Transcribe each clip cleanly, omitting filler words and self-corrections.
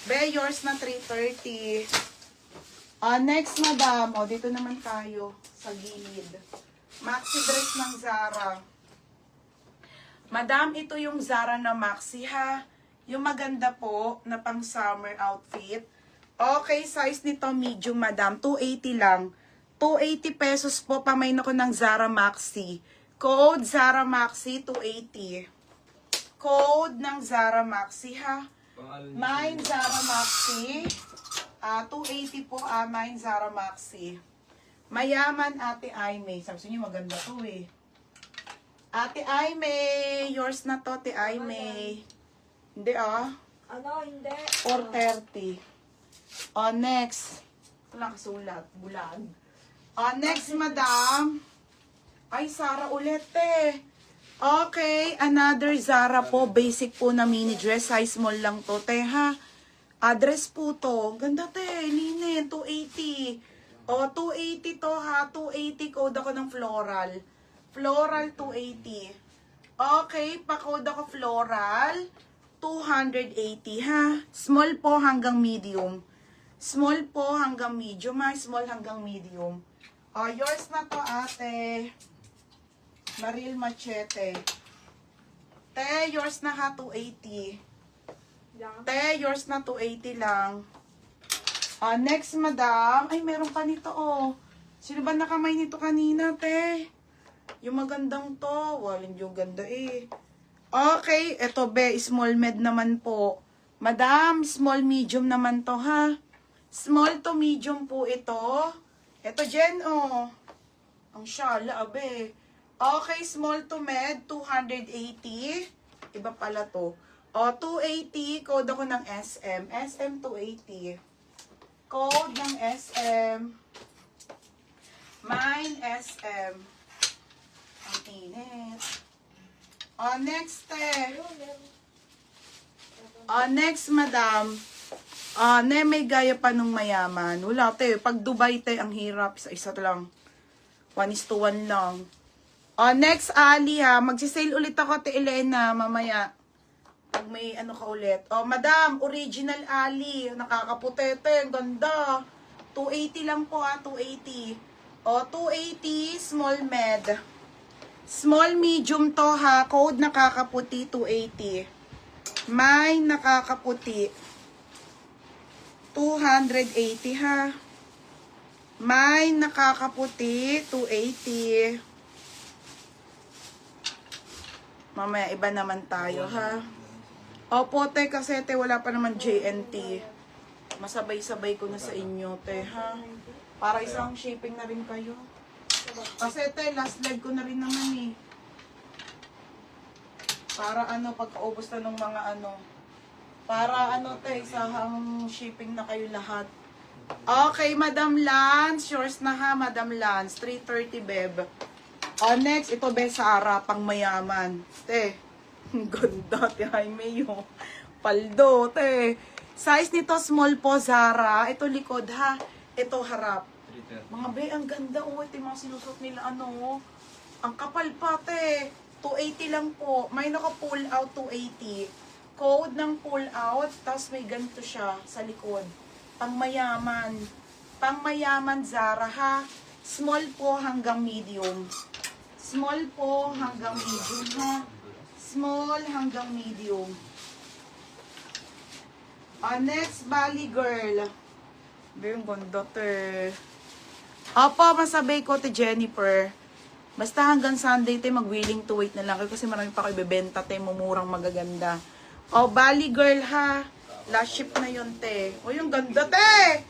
Be, yours na 330. Next, madam. O, dito naman tayo sa gilid. Maxi dress ng Zara. Madam, ito yung Zara na maxi, ha? Yung maganda po na pang summer outfit. Okay, size nito medium, madam. 280 lang. 280 pesos po. Pamain ako ng Zara Maxi. Code Zara Maxi 280. Code ng Zara Maxi, ha? Mine Zara Maxi. 280 po, mine Zara Maxi. Mayaman, Ate Aimee. Sabi niyo maganda to eh. Ate Aimee, yours na to, Ate Aimee. Hindi Ano, hindi. 430. Next. Walang kasulat. Bulag. Next, madam. Ay, Zara ulit eh. Okay, another Zara po. Basic po na mini dress. Size small lang to, te, ha? Address po to. Ganda, te. Linen, 280. 280 to, ha? 280. Code ako ng floral. Floral, 280. Okay, pa-code ako floral. 280, ha? Small po hanggang medium. Small po hanggang medium, ha? Small hanggang medium. Yours na to, ate. Maril Machete. Te, yours na ha, 280. Te, yours na 280 lang. Next, madam. Ay, meron pa nito, oh. Sino ba nakamay nito kanina, te? Yung magandang to. Walang yung ganda eh. Okay, eto be, small med naman po. Madam, small medium naman to, ha? Small to medium po ito. Ito, Jen, oh. Ang syala, abe. Okay, small to med, 280. Iba pala to. 280. Code ako ng SM. SM 280. Code ng SM. Mine SM. Ang init. Next, next, madam. May gaya pa nung mayaman. Wala, te. Pag Dubai, te, ang hirap. Isa lang. 1:1 lang. Next, Ali, ha. Magsisale ulit ako, te Elena, mamaya. Pag may ano ka ulit. Madam, original Ali. Nakakaputete. Ang ganda. 280 lang po, ha. 280. 280, small med. Small medium to, ha. Code nakakaputi, 280. Mine nakakaputi. 280, ha. Mine nakakaputi, 280. Mamaya, iba naman tayo, ha? Opo, te, kasi, te, wala pa naman JNT. Masabay-sabay ko na sa inyo, te, ha? Para isang shipping na rin kayo. Kasi, te, last leg ko na rin naman, eh. Para, pagkaubos na ng mga, Para, te, isang shipping na kayo lahat. Okay, Madam Lance. Yours na, ha, Madam Lance. 330, beb. Next, ito be Zara, pang mayaman. Te, ganda, te, Jaime yung paldo, te. Size nito, small po, Zara. Ito likod, ha. Ito harap. Mga be, ang ganda, oh. Ito yung mga sinusot nila, Ang kapal pa, te. 280 lang po. May naka-pull out, 280. Code ng pull out, tapos may ganito siya sa likod. Pang mayaman. Pang mayaman, Zara, ha. Small po hanggang medium. Small po hanggang medium, ha? Small hanggang medium. Next, Bali Girl. Yung ganda, te. Opo, masabay ko, te Jennifer. Basta hanggang Sunday, te, mag-willing to wait na lang kayo kasi marami pa kayo ibebenta, te, mumurang magaganda. Bali Girl, ha? Last ship na yun, te. Yung ganda, te!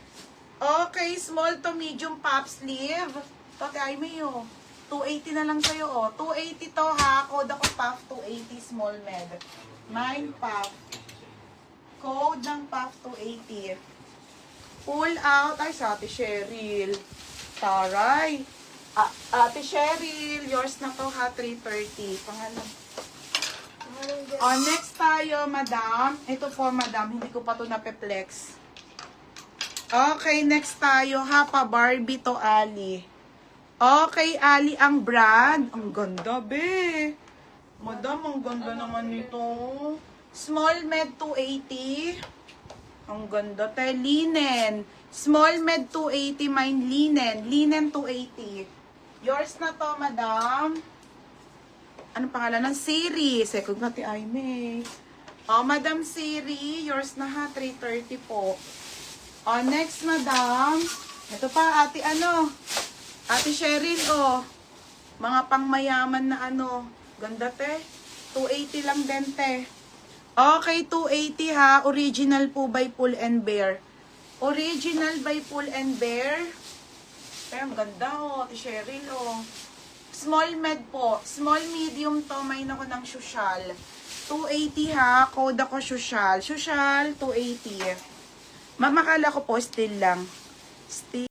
Okay, small to medium pop sleeve. Ito, te, ay may 280 na lang sa'yo, 280 to, ha. Code ako puff, 280 small med. Mine puff. Code ng puff, 280. Pull out. Ay, sa Ate Cheryl. Taray. Ate Cheryl, yours na to, ha. 330. Pangalan. Next tayo, madam. Ito po, madam. Hindi ko pa to napeplex. Okay, next tayo, ha. Pa Barbie to, Ali. Okay, Ali ang brand. Ang ganda, be. Madam, ang ganda naman nito. Small med 280. Ang ganda, te. Linen. Small med 280, mine linen. Linen 280. Yours na to, madam. Anong pangalan ng Siri? Second na ti Aimee. Oh, Madam Siri, yours na ha, 330 po. Oh, next, madam. Ito pa, ate ano? Ate Cheryl, oh. Mga pangmayaman na ano. Ganda, te. 280 lang din, te. Okay, 280 ha. Original po by Pull and Bear. Original by Pull and Bear. Ay, ang ganda, oh. Ate Cheryl, oh. Small med po. Small medium to. May ako ng social. 280 ha. Code ako social. Social, 280. Mamakala ko po, still lang. Still.